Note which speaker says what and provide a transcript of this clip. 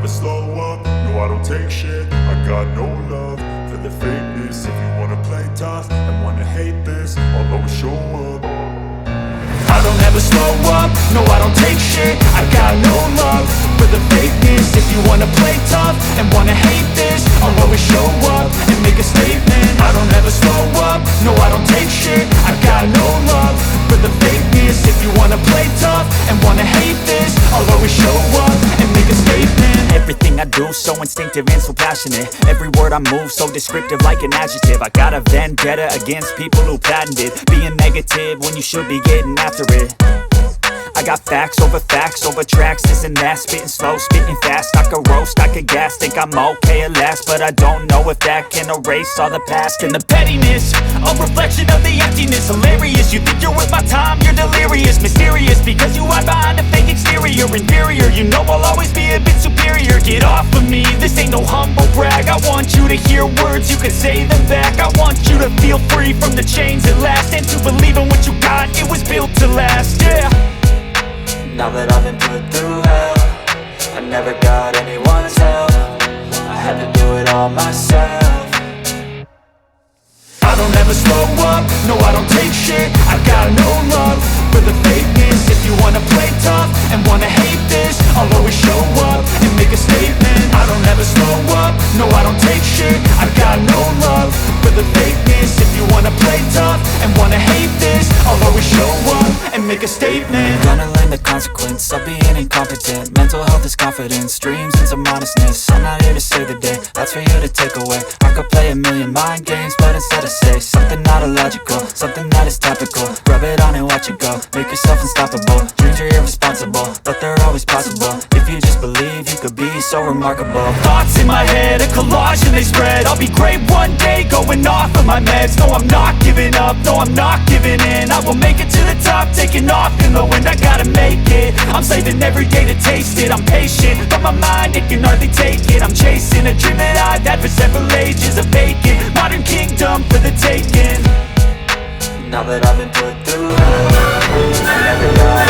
Speaker 1: slow up, no I don't take shit. I got no love for the fakeness. If you wanna play tough and wanna hate this, I'll always show up. I don't ever slow up, no I don't take shit. I got no love for the fakeness. If you wanna play tough and wanna hate this, I'll always show up and make a statement. I don't ever slow up, no I don't take shit. I got no love for the fakeness. If you wanna play tough and wanna hate this, I'll always show up and make a statement.
Speaker 2: Everything I do so instinctive and so passionate. Every word I move so descriptive like an adjective. I got a vendetta against people who patented being negative when you should be getting after it. I got facts over tracks, this and that. Spitting slow, spitting fast, I could roast, I could gas. Think I'm okay at last, but I don't know if that can erase all the past. And the pettiness, a reflection of the emptiness. Hilarious, you think you're worth my time, you're delirious. Mysterious, because you hide behind a fake exterior. Inferior, you know I'll always be a bit superior. Get off of me, this ain't no humble brag. I want you to hear words, you can say them back. I want you to feel free from the chains at last, and to believe in what you got, it was built to last, yeah.
Speaker 3: Now that I've been put through hell, I never got anyone's help. I had to do it all myself.
Speaker 1: I don't ever slow up, no I don't take shit. I got no love for the fakeness. If you wanna play tough and wanna hate this, I'll always show up and make a statement. I don't ever slow up, no I don't take shit. I got no love for the fakeness. If you wanna play tough and wanna hate this, I'll always show up and make a statement.
Speaker 3: Gonna learn the consequence of being incompetent. Mental health is confidence, dreams and some honestness. I'm not here to save the day, that's for you to take away. I could play a million mind games, but instead I say something not illogical, something that is topical. Rub it on and watch it go, make yourself unstoppable. Dreams are irresponsible, but they're always possible. If you just believe, you could be so remarkable.
Speaker 2: Thoughts in my head, a collage and they spread. I'll be great one day, going off of my meds. No, I'm not giving up, no, I'm not giving in. I will make it to the top, taking off in the wind. I gotta make it, I'm saving every day to taste it. I'm patient, but my mind, it can hardly take it. I'm chasing a dream that I've had for several ages. A vacant, modern kingdom for the taking.
Speaker 3: Now that I've been put through hell, I never got